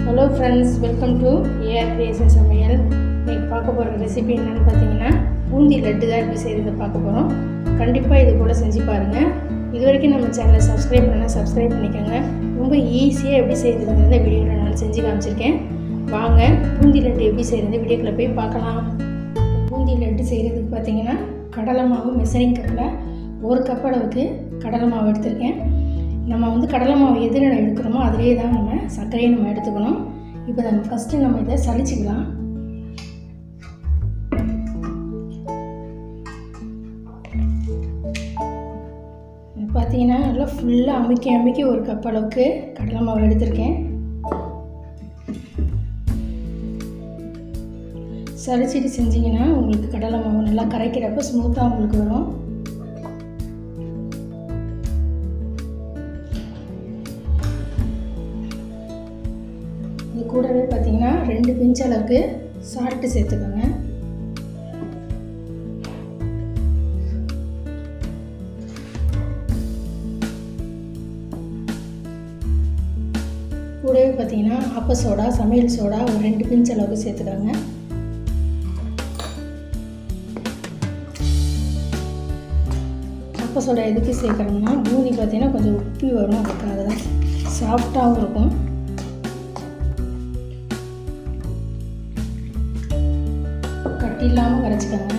Hello friends, welcome to AR creation சமையல். இன்றைக்கி பார்க்க போகிற ரெசிபி என்னென்னு பார்த்தீங்கன்னா பூந்தி லட்டு தான் எப்படி செய்கிறது பார்க்க போகிறோம். கண்டிப்பாக இது போல் செஞ்சு பாருங்கள். இது வரைக்கும் நம்ம சேனலை சப்ஸ்கிரைப் பண்ணால் சப்ஸ்கிரைப் பண்ணிக்கோங்க. ரொம்ப ஈஸியாக எப்படி செய்கிறதுங்கிறத வீடியோவில் நான் செஞ்சு காமிச்சிருக்கேன். வாங்க பூந்தி லட்டு எப்படி செய்கிறது வீடியோக்குள்ளே போய் பார்க்கலாம். பூந்தி லட்டு செய்கிறதுக்கு பார்த்தீங்கன்னா கடலை மாவு மெஷரிங் கப்பில் 1 கப் அளவுக்கு கடலை மாவு எடுத்திருக்கேன். நம்ம கடலை மாவு எதில் எடுக்கிறோமோ அதிலே தான் நம்ம சர்க்கரையை நம்ம எடுத்துக்கணும். இப்போ நம்ம ஃபஸ்ட்டு நம்ம இதை சலிச்சுக்கலாம். பார்த்தீங்கன்னா நல்லா ஃபுல்லாக அமுக்கி 1 கப் அளவுக்கு கடலை மாவு எடுத்திருக்கேன். சலிச்சிட்டு செஞ்சிங்கன்னா உங்களுக்கு கடலை மாவு நல்லா கரைக்கிறப்ப ஸ்மூத்தாக உங்களுக்கு வரும். இது கூடவே பார்த்தீங்கன்னா 2 பிஞ்ச் அளவுக்கு சால்ட்டு சேர்த்துக்கோங்க. கூடவே பார்த்தீங்கன்னா ஆப்ப சோடா, சமையல் சோடா ஒரு 2 பிஞ்ச் அளவுக்கு சேர்த்துக்கோங்க. ஆப்ப சோடா எதுக்கு சேர்க்குறோம்னா பூந்தி பார்த்தீங்கன்னா கொஞ்சம் உப்பி வரும், அதுக்காக தான் சாஃப்டாகவும் இருக்கும். கட்டி இல்லாமல் கரைச்சிக்கோங்க.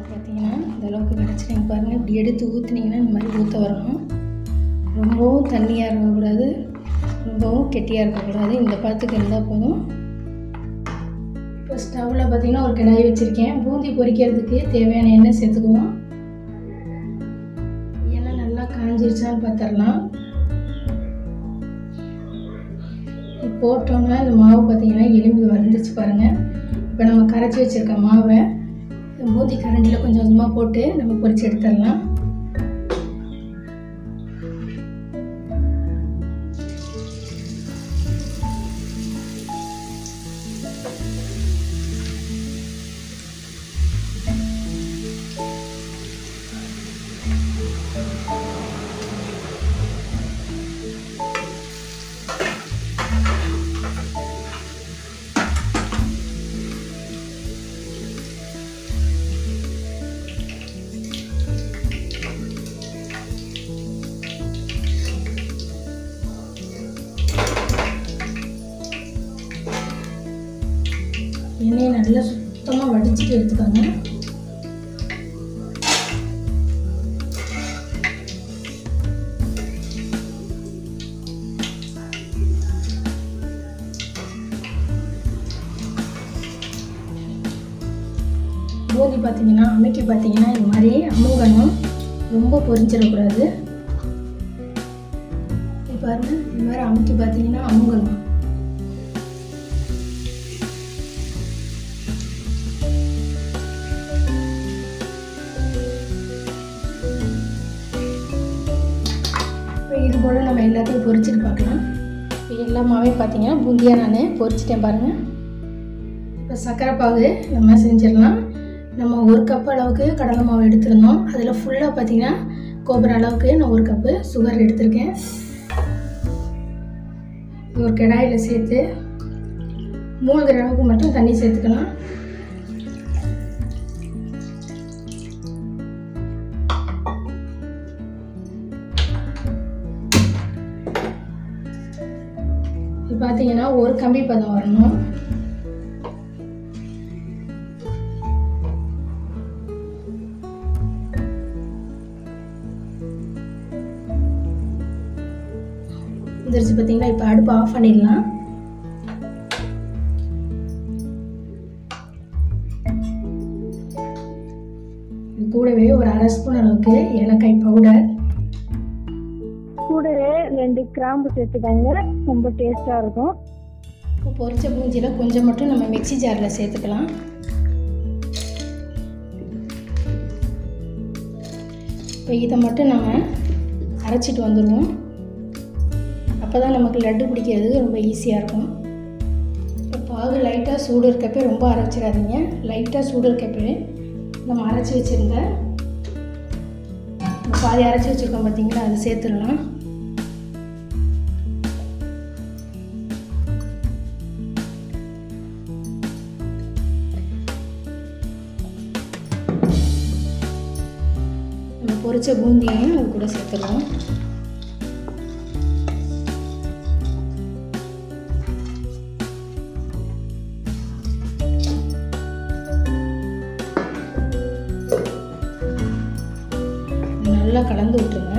பார்த்தீங்கன்னா இந்த அளவுக்கு கரைச்சிக்கிங்க பாருங்கள். இப்படி எடுத்து ஊற்றுனீங்கன்னா இந்த மாதிரி ஊற்ற வரணும். ரொம்பவும் தண்ணியாக இருக்கக்கூடாது, ரொம்பவும் கெட்டியாக இருக்கக்கூடாது. இந்த பாத்துக்கு இருந்தால் போதும். இப்போ ஸ்டவ்வில் பார்த்தீங்கன்னா ஒரு கடாய் வச்சுருக்கேன். பூந்தி பொரிக்கிறதுக்கு தேவையான எண்ணெய் சேர்த்துக்குவோம். எண்ணெய் நல்லா காஞ்சிருச்சான்னு பார்த்துடலாம். போட்டோம்னா இந்த மாவு பார்த்தீங்கன்னா எலும்பி வந்துச்சு பாருங்கள். இப்போ நம்ம கரைச்சி வச்சுருக்க மாவை பூந்தி கரண்டியில் கொஞ்சம் கொஞ்சமாக போட்டு நம்ம பொரிச்சு எடுத்துடலாம். எண்ணெயை நல்லா சுத்தமாக வடிச்சிட்டு எடுத்துக்கோங்க. பூந்தி பார்த்தீங்கன்னா அமைக்கி பார்த்தீங்கன்னா இந்த மாதிரி அமுங்கணும், ரொம்ப பொரிஞ்சிடக்கூடாது. பாருங்க, இந்த மாதிரி அமைக்கி பார்த்தீங்கன்னா அமுங்கணும். இது போல் நம்ம எல்லாத்தையும் பொரிச்சிட்டு பார்க்கலாம். இப்போ எல்லா மாவையும் பார்த்தீங்கன்னா பூந்தியாக நான் பொரிச்சிட்டேன் பாருங்கள். இப்போ சர்க்கரை பாகு நம்ம செஞ்சிடலாம். நம்ம 1 கப் அளவுக்கு கடலை மாவு எடுத்துருந்தோம். அதில் ஃபுல்லாக பார்த்தீங்கன்னா கோபுர அளவுக்கு நான் 1 கப்பு சுகர் எடுத்திருக்கேன். ஒரு கடாயில் சேர்த்து மூழ்கிற அளவுக்கு மட்டும் தண்ணி சேர்த்துக்கலாம். பார்த்தீங்கன்னா ஒரு கம்பி பதம் வரணும். வந்துருச்சு பார்த்தீங்கன்னா. இப்போ அடுப்பு ஆஃப் பண்ணிடலாம். கூடவே ஒரு 1/2 ஸ்பூன் அளவுக்கு ஏலக்காய் பவுடர், கூடவே 2 கிராம்பு சேர்த்துக்கோங்க, ரொம்ப டேஸ்டாக இருக்கும். இப்போ பொரிச்ச பூஞ்சியில் கொஞ்சம் மட்டும் நம்ம மிக்ஸி ஜாரில் சேர்த்துக்கலாம். இப்போ இதை மட்டும் நம்ம அரைச்சிட்டு வந்துடுவோம். அப்போ தான் நமக்கு லட்டு பிடிக்கிறது ரொம்ப ஈஸியாக இருக்கும். இப்போ பாகு லைட்டாக சூடு இருக்கப்போ ரொம்ப அரைச்சிடாதீங்க. லைட்டாக சூடு இருக்கப்போ நம்ம அரைச்சி வச்சுருந்த பாதி அரைச்சி வச்சுருக்கோம் பார்த்தீங்களா, அது சேர்த்துடலாம். நம்ம பொரிச்ச பூந்தியையும் அது கூட சேர்த்துடலாம். நல்லா கலந்து விட்டுருங்க.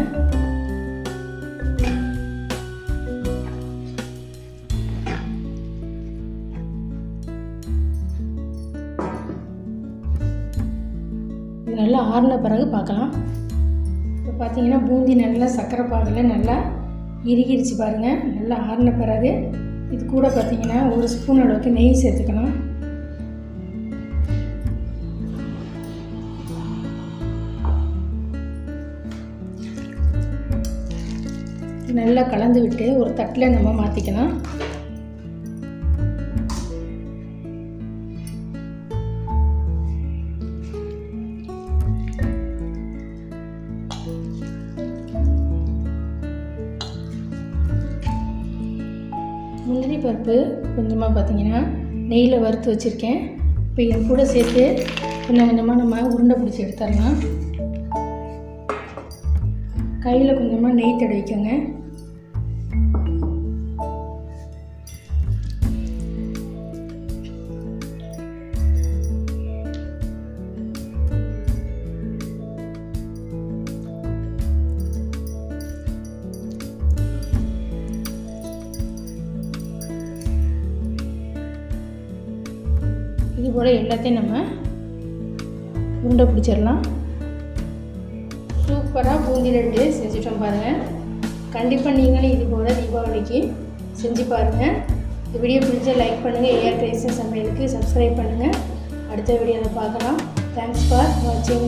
இது நல்லா ஆறின பிறகு பார்க்கலாம். இப்போ பார்த்தீங்கன்னா பூந்தி நல்லா சர்க்கரை பாகில் நல்லா இறுகிடுச்சு பாருங்கள். நல்லா ஆறின பிறகு இது கூட பார்த்தீங்கன்னா 1 ஸ்பூன் அளவுக்கு நெய் சேர்த்துக்கலாம். நல்லா கலந்து விட்டு ஒரு தட்டில் நம்ம மாற்றிக்கலாம். முந்திரி பருப்பு கொஞ்சமாக பார்த்தீங்கன்னா நெய்யில் வறுத்து வச்சுருக்கேன். இப்போ இது கூட சேர்த்து கொஞ்சம் கொஞ்சமாக நம்ம உருண்டை பிடிச்சி எடுத்துடலாம். கையில் கொஞ்சமாக நெய் தடவிக்கோங்க. இது போல் எல்லாத்தையும் நம்ம உருண்டை பிடிச்சிடலாம். சூப்பராக பூந்தி லட்டு செஞ்சுட்டோம் பாருங்கள். கண்டிப்பாக நீங்களும் இது போல் தீபாவளிக்கு செஞ்சு பாருங்கள். இந்த வீடியோ பிடிச்சா லைக் பண்ணுங்கள். ஏஆர் கிரியேஷன் சமையலுக்கு சப்ஸ்கிரைப் பண்ணுங்கள். அடுத்த வீடியோவில் பார்க்கலாம். தேங்க்ஸ் ஃபார் வாட்சிங்.